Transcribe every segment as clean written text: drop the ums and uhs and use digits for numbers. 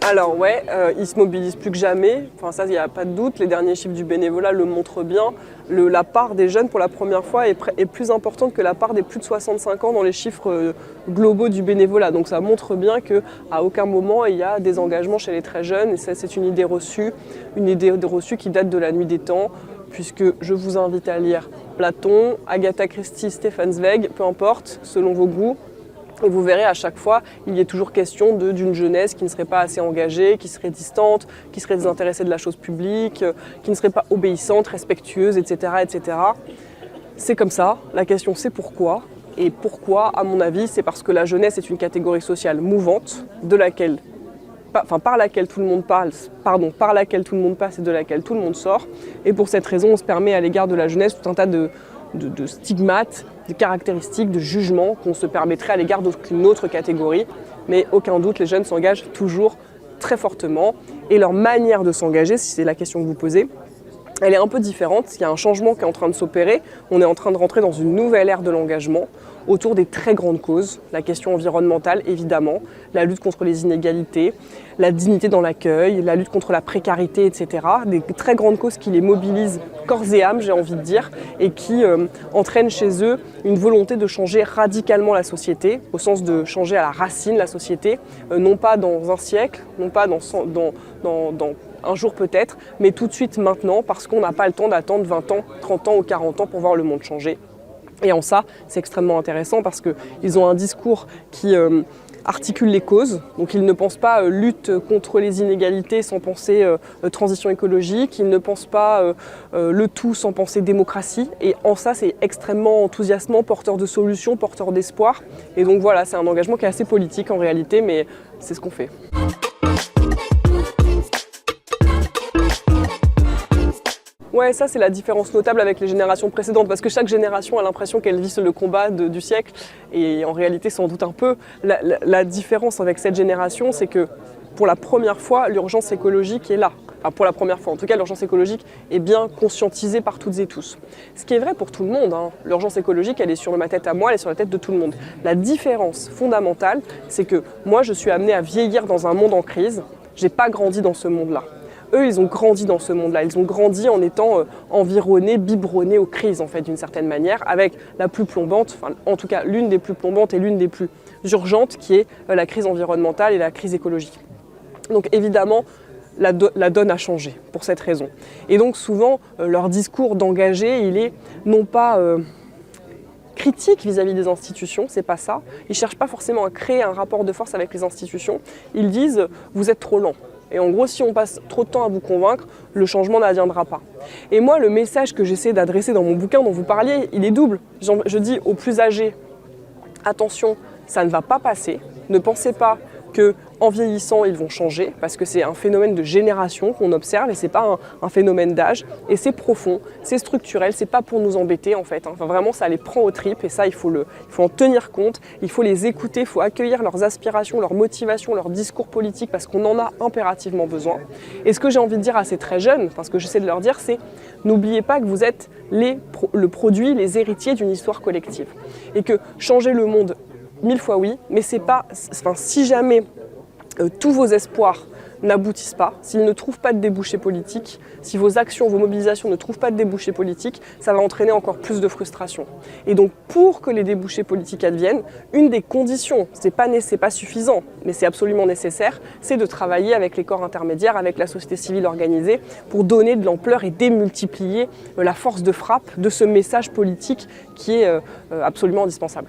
Alors ouais, ils se mobilisent plus que jamais, enfin ça il n'y a pas de doute, les derniers chiffres du bénévolat le montrent bien. La part des jeunes pour la première fois est plus importante que la part des plus de 65 ans dans les chiffres globaux du bénévolat. Donc ça montre bien qu'à aucun moment il y a des engagements chez les très jeunes, et ça c'est une idée reçue qui date de la nuit des temps, puisque je vous invite à lire Platon, Agatha Christie, Stefan Zweig, peu importe, selon vos goûts. Et vous verrez à chaque fois, il y a toujours question d'une jeunesse qui ne serait pas assez engagée, qui serait distante, qui serait désintéressée de la chose publique, qui ne serait pas obéissante, respectueuse, etc., etc. C'est comme ça, la question c'est pourquoi. Et pourquoi, à mon avis, c'est parce que la jeunesse est une catégorie sociale mouvante, par laquelle tout le monde passe et de laquelle tout le monde sort. Et pour cette raison, on se permet à l'égard de la jeunesse tout un tas de stigmates, de caractéristiques, de jugements qu'on se permettrait à l'égard d'aucune autre catégorie. Mais aucun doute, les jeunes s'engagent toujours très fortement. Et leur manière de s'engager, si c'est la question que vous posez, elle est un peu différente. Il y a un changement qui est en train de s'opérer. On est en train de rentrer dans une nouvelle ère de l'engagement autour des très grandes causes. La question environnementale, évidemment, la lutte contre les inégalités, la dignité dans l'accueil, la lutte contre la précarité, etc. Des très grandes causes qui les mobilisent corps et âme, j'ai envie de dire, et qui entraînent chez eux une volonté de changer radicalement la société, au sens de changer à la racine la société, non pas dans un siècle, non pas dans un jour peut-être, mais tout de suite maintenant, parce qu'on n'a pas le temps d'attendre 20 ans, 30 ans ou 40 ans pour voir le monde changer. Et en ça, c'est extrêmement intéressant parce qu'ils ont un discours qui articule les causes. Donc ils ne pensent pas lutte contre les inégalités sans penser transition écologique, ils ne pensent pas le tout sans penser démocratie. Et en ça, c'est extrêmement enthousiasmant, porteur de solutions, porteur d'espoir. Et donc voilà, c'est un engagement qui est assez politique en réalité, mais c'est ce qu'on fait. Ouais, ça c'est la différence notable avec les générations précédentes, parce que chaque génération a l'impression qu'elle vit le combat du siècle, et en réalité sans doute un peu. La différence avec cette génération, c'est que pour la première fois, l'urgence écologique est là. Enfin, pour la première fois, en tout cas, l'urgence écologique est bien conscientisée par toutes et tous. Ce qui est vrai pour tout le monde, hein. L'urgence écologique, elle est sur ma tête à moi, elle est sur la tête de tout le monde. La différence fondamentale, c'est que moi, je suis amenée à vieillir dans un monde en crise. J'ai pas grandi dans ce monde-là. Eux, ils ont grandi dans ce monde-là. Ils ont grandi en étant environnés, biberonnés aux crises, en fait, d'une certaine manière, avec la plus plombante, enfin, en tout cas, l'une des plus plombantes et l'une des plus urgentes, qui est la crise environnementale et la crise écologique. Donc, évidemment, la donne a changé pour cette raison. Et donc, souvent, leur discours d'engagé, il est non pas critique vis-à-vis des institutions, c'est pas ça. Ils cherchent pas forcément à créer un rapport de force avec les institutions. Ils disent « vous êtes trop lents ». Et en gros, si on passe trop de temps à vous convaincre, le changement n'adviendra pas. Et moi, le message que j'essaie d'adresser dans mon bouquin dont vous parliez, il est double. Je dis aux plus âgés, attention, ça ne va pas passer. Ne pensez pas qu'en vieillissant, ils vont changer, parce que c'est un phénomène de génération qu'on observe, et c'est pas un phénomène d'âge. Et c'est profond, c'est structurel, c'est pas pour nous embêter en fait. Enfin, vraiment, ça les prend aux tripes, et ça, il faut en tenir compte, il faut les écouter, il faut accueillir leurs aspirations, leurs motivations, leurs discours politiques, parce qu'on en a impérativement besoin. Et ce que j'ai envie de dire à ces très jeunes, parce que j'essaie de leur dire, c'est n'oubliez pas que vous êtes le produit, les héritiers d'une histoire collective. Et que changer le monde, 1000 fois oui, mais c'est pas, enfin, si jamais tous vos espoirs n'aboutissent pas, s'ils ne trouvent pas de débouchés politiques, si vos actions, vos mobilisations ne trouvent pas de débouchés politiques, ça va entraîner encore plus de frustration. Et donc pour que les débouchés politiques adviennent, une des conditions, c'est pas suffisant, mais c'est absolument nécessaire, c'est de travailler avec les corps intermédiaires, avec la société civile organisée, pour donner de l'ampleur et démultiplier la force de frappe de ce message politique qui est absolument indispensable.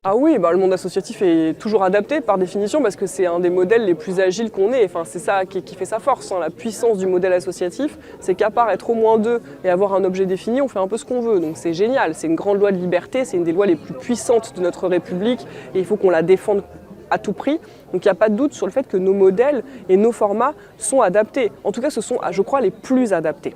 Ah oui, le monde associatif est toujours adapté par définition parce que c'est un des modèles les plus agiles qu'on ait. Enfin, c'est ça qui fait sa force, hein. La puissance du modèle associatif, c'est qu'à part être au moins deux et avoir un objet défini, on fait un peu ce qu'on veut. Donc c'est génial, c'est une grande loi de liberté, c'est une des lois les plus puissantes de notre République et il faut qu'on la défende à tout prix. Donc il n'y a pas de doute sur le fait que nos modèles et nos formats sont adaptés. En tout cas, ce sont, je crois, les plus adaptés.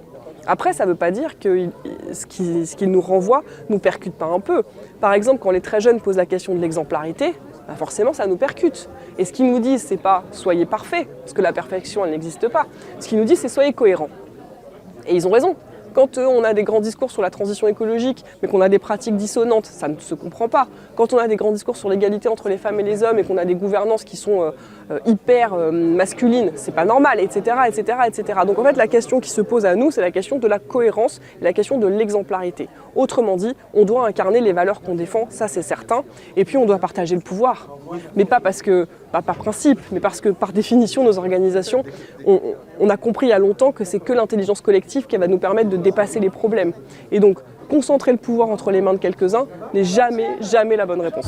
Après, ça ne veut pas dire que ce qu'ils nous renvoient ne nous percute pas un peu. Par exemple, quand les très jeunes posent la question de l'exemplarité, forcément ça nous percute. Et ce qu'ils nous disent, c'est pas « soyez parfaits », parce que la perfection, elle n'existe pas. Ce qu'ils nous disent, c'est « soyez cohérents ». Et ils ont raison. Quand on a des grands discours sur la transition écologique, mais qu'on a des pratiques dissonantes, ça ne se comprend pas. Quand on a des grands discours sur l'égalité entre les femmes et les hommes et qu'on a des gouvernances qui sont hyper masculines, c'est pas normal, etc., etc., etc. Donc en fait, la question qui se pose à nous, c'est la question de la cohérence et la question de l'exemplarité. Autrement dit, on doit incarner les valeurs qu'on défend, ça c'est certain, et puis on doit partager le pouvoir. Mais pas parce que, pas par principe, mais parce que par définition, nos organisations, on a compris il y a longtemps que c'est que l'intelligence collective qui va nous permettre de dépasser les problèmes. Et donc, concentrer le pouvoir entre les mains de quelques-uns n'est jamais, jamais la bonne réponse.